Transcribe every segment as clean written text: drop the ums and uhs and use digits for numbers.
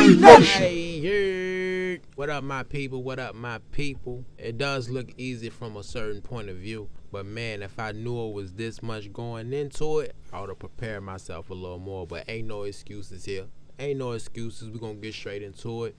Hey, what up, my people? What up, my people? It does look easy from a certain point of view, but man, if I knew it was this much going into it, I would have prepared myself a little more. But ain't no excuses here. Ain't no excuses. We're gonna get straight into it.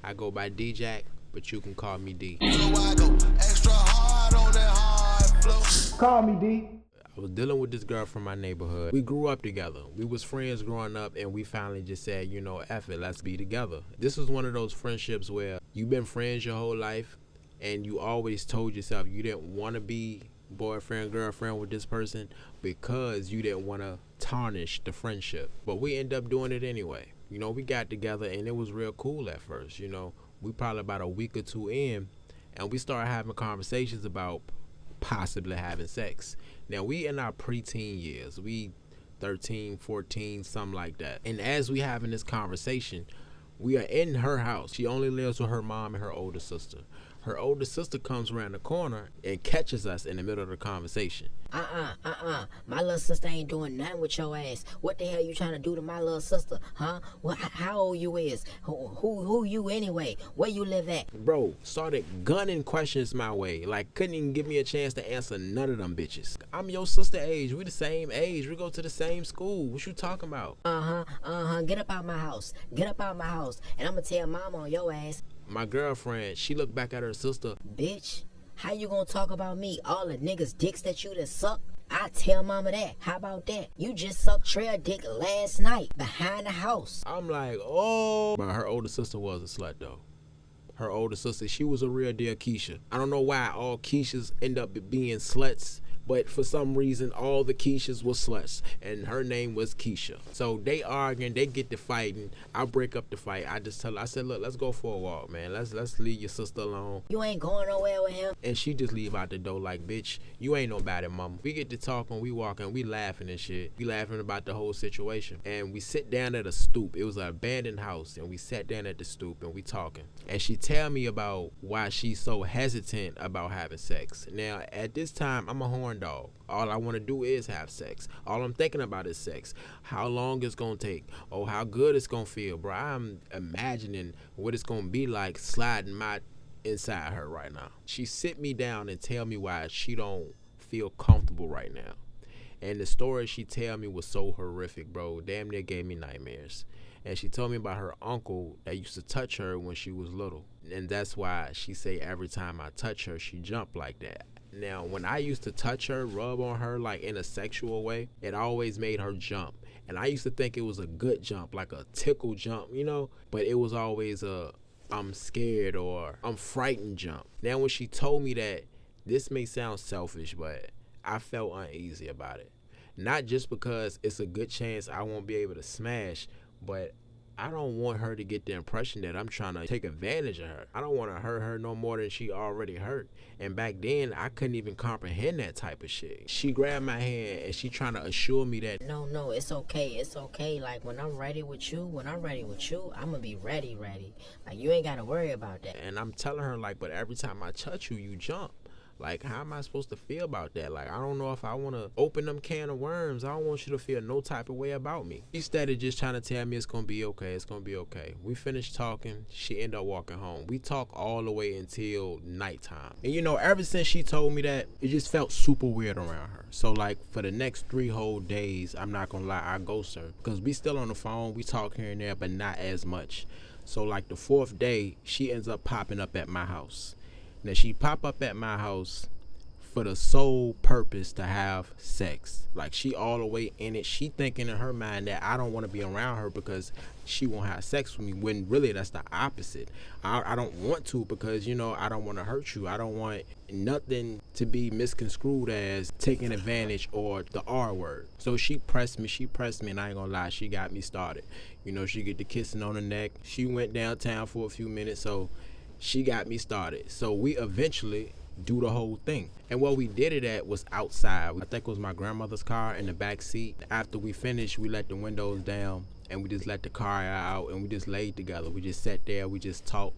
I go by D-Jack, but you can call me D. So I go extra hard on that hard flow. Call me D. I was dealing with this girl from my neighborhood. We grew up together. We was friends growing up, and we finally just said, you know, F it, let's be together. This was one of those friendships where you've been friends your whole life, and you always told yourself you didn't want to be boyfriend, girlfriend with this person because you didn't want to tarnish the friendship. But we ended up doing it anyway. You know, we got together, and it was real cool at first. You know, we probably about a week or two in, and we started having conversations about possibly having sex. Now, we in our preteen years. We 13, 14, something like that. And as we having this conversation, we are in her house. She only lives with her mom and her older sister. Her older sister comes around the corner and catches us in the middle of the conversation. My little sister ain't doing nothing with your ass. What the hell you trying to do to my little sister, huh? How old you is? Who you anyway? Where you live at? Bro, started gunning questions my way. Like, couldn't even give me a chance to answer none of them bitches. I'm your sister age. We the same age. We go to the same school. What you talking about? Get up out my house. Get up out my house. And I'm gonna tell mama on your ass. My girlfriend, she looked back at her sister. Bitch, how you gonna talk about me? All the niggas' dicks that you done suck? I tell mama that. How about that? You just sucked Trail dick last night behind the house. I'm like, oh. But her older sister was a slut, though. Her older sister, she was a real deal Keisha. I don't know why all Keishas end up being sluts, but for some reason, all the Keishas were sluts, and her name was Keisha. So they arguing, they get to fighting. I break up the fight. I just tell her, I said, look, let's go for a walk, man. Let's leave your sister alone. You ain't going nowhere with him. And she just leave out the door like, bitch, you ain't nobody, mama. We get to talking, we walking, we laughing and shit. We laughing about the whole situation. And we sit down at a stoop. It was an abandoned house, and we sat down at the stoop, and we talking. And she tell me about why she's so hesitant about having sex. Now, at this time, I'm a horn dog. All I want to do is have sex. All I'm thinking about is sex. How long it's going to take. Oh, how good it's going to feel, bro. I'm imagining what it's going to be like sliding my inside her right now. She sit me down and tell me why she don't feel comfortable right now. And the story she tell me was so horrific, bro. Damn near gave me nightmares. And she told me about her uncle that used to touch her when she was little. And that's why she say every time I touch her, she jump like that. Now, when I used to touch her, rub on her like in a sexual way, it always made her jump. And I used to think it was a good jump, like a tickle jump, you know? But it was always a I'm scared or I'm frightened jump. Now, when she told me that, this may sound selfish, but I felt uneasy about it. Not just because it's a good chance I won't be able to smash, but I don't want her to get the impression that I'm trying to take advantage of her. I don't want to hurt her no more than she already hurt. And back then, I couldn't even comprehend that type of shit. She grabbed my hand and she trying to assure me that No, it's okay. It's okay. Like, when I'm ready with you, I'm gonna be ready. Like, you ain't gotta worry about that. And I'm telling her, like, but every time I touch you, you jump. Like, how am I supposed to feel about that? Like, I don't know if I want to open them can of worms. I don't want you to feel no type of way about me. She started just trying to tell me it's going to be okay. It's going to be okay. We finished talking. She ended up walking home. We talked all the way until nighttime. And, you know, ever since she told me that, it just felt super weird around her. So, like, for the next 3 whole days, I'm not going to lie, I ghost her. Because we still on the phone. We talk here and there, but not as much. So, like, the 4th day, she ends up popping up at my house. Now, she pop up at my house for the sole purpose to have sex. Like, she all the way in it. She thinking in her mind that I don't want to be around her because she won't have sex with me, when really that's the opposite. I don't want to because, you know, I don't want to hurt you. I don't want nothing to be misconstrued as taking advantage or the R word. So she pressed me, and I ain't gonna lie, she got me started. You know, she get the kissing on the neck. She went downtown for a few minutes, so she got me started. So we eventually do the whole thing. And what we did it at was outside. I think it was my grandmother's car in the back seat. After we finished, we let the windows down and we just let the car out and we just laid together. We just sat there, we just talked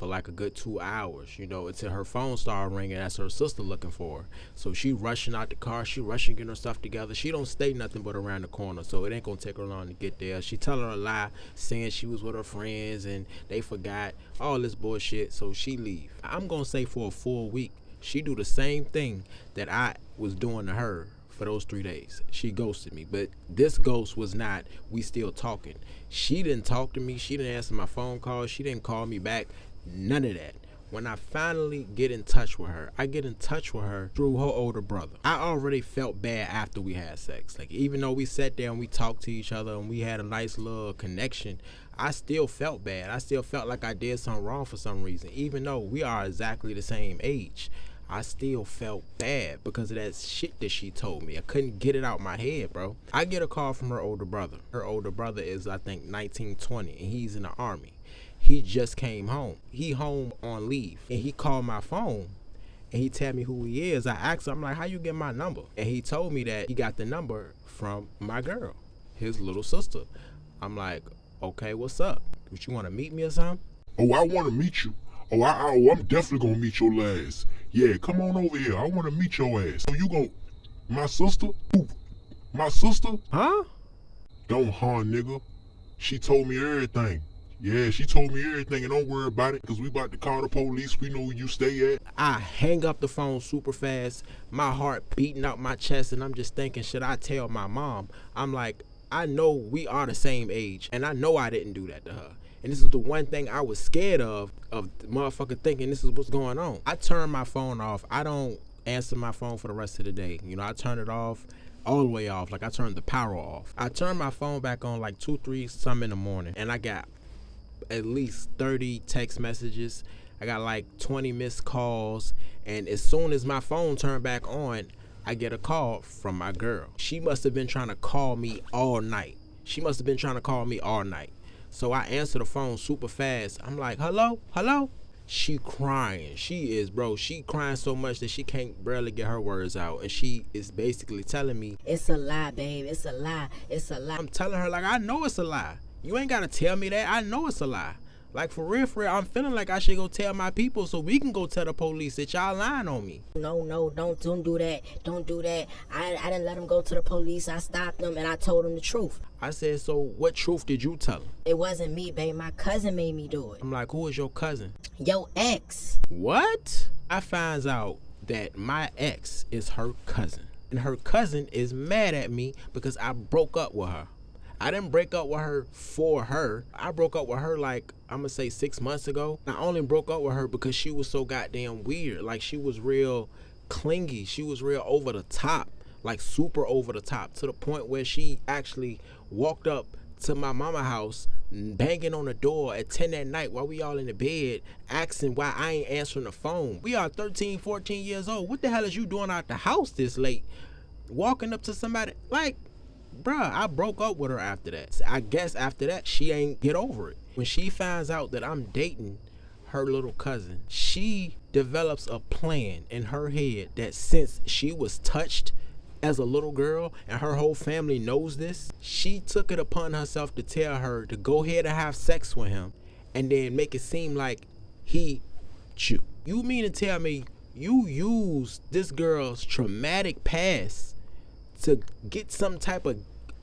for like a good 2 hours, you know, until her phone started ringing. That's her sister looking for her. So she rushing out the car. She rushing getting her stuff together. She don't stay nothing but around the corner, so it ain't gonna take her long to get there. She telling her a lie, saying she was with her friends and they forgot, all this bullshit. So she leave. I'm gonna say for a full week, she do the same thing that I was doing to her for those 3 days. She ghosted me, but this ghost was not, we still talking. She didn't talk to me. She didn't answer my phone calls. She didn't call me back. None of that. When I finally get in touch with her, I get in touch with her through her older brother. I already felt bad after we had sex. Like, even though we sat there and we talked to each other and we had a nice little connection, I still felt bad. I still felt like I did something wrong for some reason. Even though we are exactly the same age, I still felt bad because of that shit that she told me. I couldn't get it out my head, bro. I get a call from her older brother. Her older brother is, I think, 19, 20, and he's in the Army. He just came home. He home on leave, and he called my phone, and he tell me who he is. I asked him, I'm like, how you get my number? And he told me that he got the number from my girl, his little sister. I'm like, okay, what's up? Would you want to meet me or something? Oh, I want to meet you. Oh, I'm definitely gonna meet your ass. Yeah, come on over here. I want to meet your ass. So you gon' my sister? Who? My sister? Huh? Don't nigga. She told me everything. Yeah, she told me everything, and don't worry about it, because we about to call the police. We know where you stay at. I hang up the phone super fast, my heart beating out my chest, and I'm just thinking, should I tell my mom? I'm like, I know we are the same age, and I know I didn't do that to her. And this is the one thing I was scared of the motherfucker thinking this is what's going on. I turn my phone off. I don't answer my phone for the rest of the day. You know, I turn it off, all the way off. Like, I turned the power off. I turned my phone back on like 2, 3 something in the morning, and I got at least 30 text messages. I got like 20 missed calls, and as soon as my phone turned back on, I get a call from my girl. She must have been trying to call me all night. So I answer the phone super fast. I'm like, hello? She crying. She crying so much that she can't barely get her words out. And she is basically telling me, it's a lie, babe. It's a lie. I'm telling her, like, I know it's a lie. You ain't gotta tell me that. I know it's a lie. Like, for real, I'm feeling like I should go tell my people so we can go tell the police that y'all lying on me. No, don't do that. Don't do that. I didn't let him go to the police. I stopped him and I told him the truth. I said, so what truth did you tell him? It wasn't me, babe. My cousin made me do it. I'm like, who is your cousin? Your ex. What? I finds out that my ex is her cousin. And her cousin is mad at me because I broke up with her. I didn't break up with her for her. I broke up with her like, I'm gonna say 6 months ago. I only broke up with her because she was so goddamn weird. Like, she was real clingy. She was real over the top, like super over the top, to the point where she actually walked up to my mama house, banging on the door at 10 at night while we all in the bed, asking why I ain't answering the phone. We are 13, 14 years old. What the hell is you doing out the house this late? Walking up to somebody, like, bruh, I broke up with her after that. I guess after that, she ain't get over it. When she finds out that I'm dating her little cousin, she develops a plan in her head that since she was touched as a little girl and her whole family knows this, she took it upon herself to tell her to go ahead and have sex with him and then make it seem like he chew. You mean to tell me you used this girl's traumatic past to get some type of,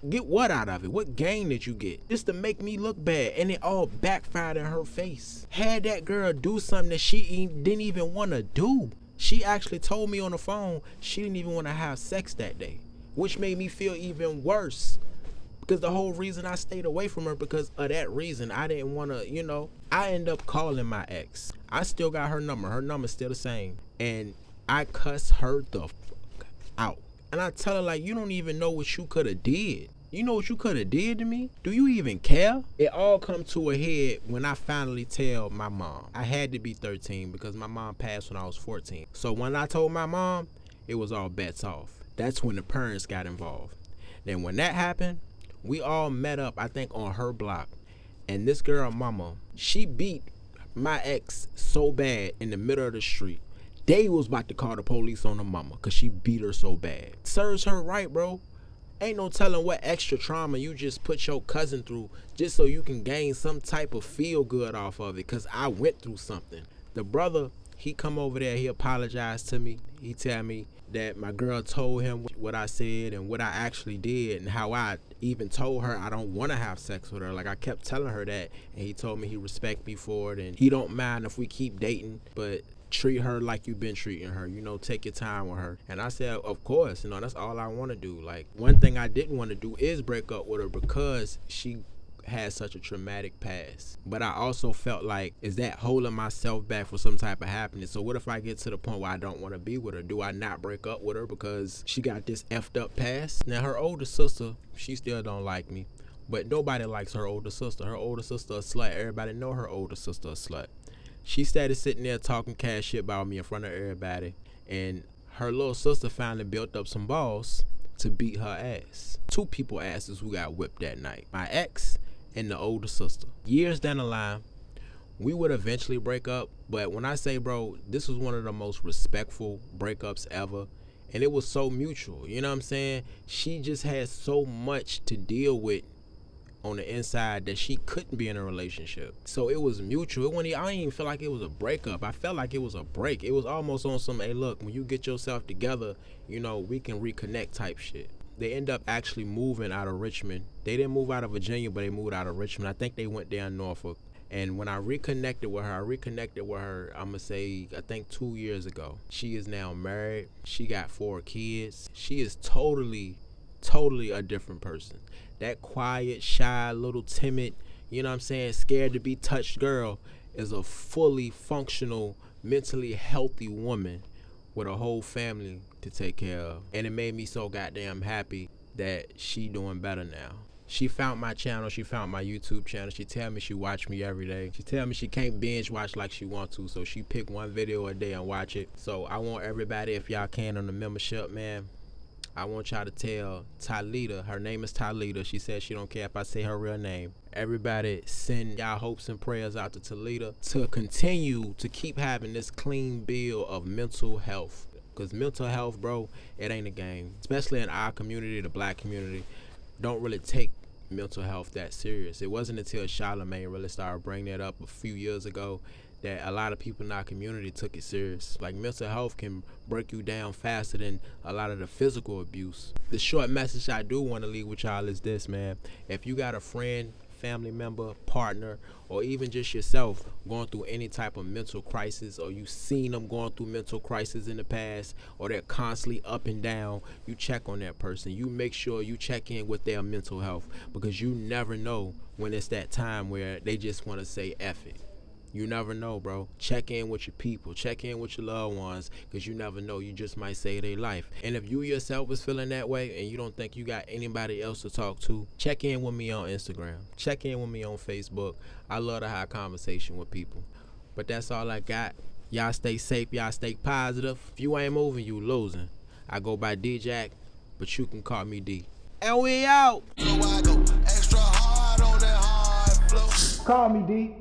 get what out of it? What gain did you get? Just to make me look bad, and it all backfired in her face. Had that girl do something that she didn't even want to do. She actually told me on the phone she didn't even want to have sex that day, which made me feel even worse. Because the whole reason I stayed away from her, because of that reason, I didn't want to, you know, I end up calling my ex. I still got her number. Her number's still the same. And I cuss her the fuck out. And I tell her, like, you don't even know what you could have did. You know what you could have did to me? Do you even care? It all come to a head when I finally tell my mom. I had to be 13 because my mom passed when I was 14. So when I told my mom, it was all bets off. That's when the parents got involved. Then when that happened, we all met up, I think, on her block. And this girl, mama, she beat my ex so bad in the middle of the street. They was about to call the police on the mama because she beat her so bad. Serves her right, bro. Ain't no telling what extra trauma you just put your cousin through just so you can gain some type of feel good off of it, because I went through something. The brother, he come over there, he apologized to me. He tell me that my girl told him what I said and what I actually did, and how I even told her I don't want to have sex with her. Like, I kept telling her that, and he told me he respect me for it, and he don't mind if we keep dating, but treat her like you've been treating her, you know, take your time with her. And I said, of course, you know, that's all I want to do. Like, one thing I didn't want to do is break up with her because she had such a traumatic past. But I also felt like, is that holding myself back for some type of happiness? So what if I get to the point where I don't want to be with her? Do I not break up with her because she got this effed up past? Now, her older sister, she still don't like me, but nobody likes her older sister. Her older sister a slut. Everybody know her older sister a slut. She started sitting there talking cash shit about me in front of everybody, and her little sister finally built up some balls to beat her ass. Two people asses who got whipped that night. My ex and the older sister. Years down the line, we would eventually break up, but when I say, bro, this was one of the most respectful breakups ever, and it was so mutual, you know what I'm saying? She just had so much to deal with on the inside that she couldn't be in a relationship. So it was mutual. I didn't even feel like it was a breakup. I felt like it was a break. It was almost on some, hey, look, when you get yourself together, you know, we can reconnect type shit. They end up actually moving out of Richmond. They didn't move out of Virginia, but they moved out of Richmond. I think they went down Norfolk. And when I reconnected with her, I'm gonna say, I think 2 years ago. She is now married. She got 4 kids. She is totally a different person. That quiet, shy, little timid, you know what I'm saying, scared to be touched girl is a fully functional, mentally healthy woman with a whole family to take care of. And it made me so goddamn happy that she doing better now. She found my channel. She found my YouTube channel. She tell me she watch me every day. She tell me she can't binge watch like she want to, so she pick one video a day and watch it. So I want everybody, if y'all can, on the membership, man, I want y'all to tell Talita, her name is Talita. She said she don't care if I say her real name. Everybody send y'all hopes and prayers out to Talita to continue to keep having this clean bill of mental health. Because mental health, bro, it ain't a game. Especially in our community, the black community, don't really take mental health that serious. It wasn't until Charlamagne really started bringing that up a few years ago that a lot of people in our community took it serious. Like, mental health can break you down faster than a lot of the physical abuse. The short message I do want to leave with y'all is this, man. If you got a friend, family member, partner, or even just yourself going through any type of mental crisis, or you seen them going through mental crisis in the past, or they're constantly up and down, you check on that person. You make sure you check in with their mental health, because you never know when it's that time where they just want to say F it. You never know, bro. Check in with your people. Check in with your loved ones, because you never know. You just might save their life. And if you yourself is feeling that way and you don't think you got anybody else to talk to, check in with me on Instagram. Check in with me on Facebook. I love to have conversation with people. But that's all I got. Y'all stay safe. Y'all stay positive. If you ain't moving, you losing. I go by D-Jack, but you can call me D. And we out. So I go extra hard on that hard flow. Call me D.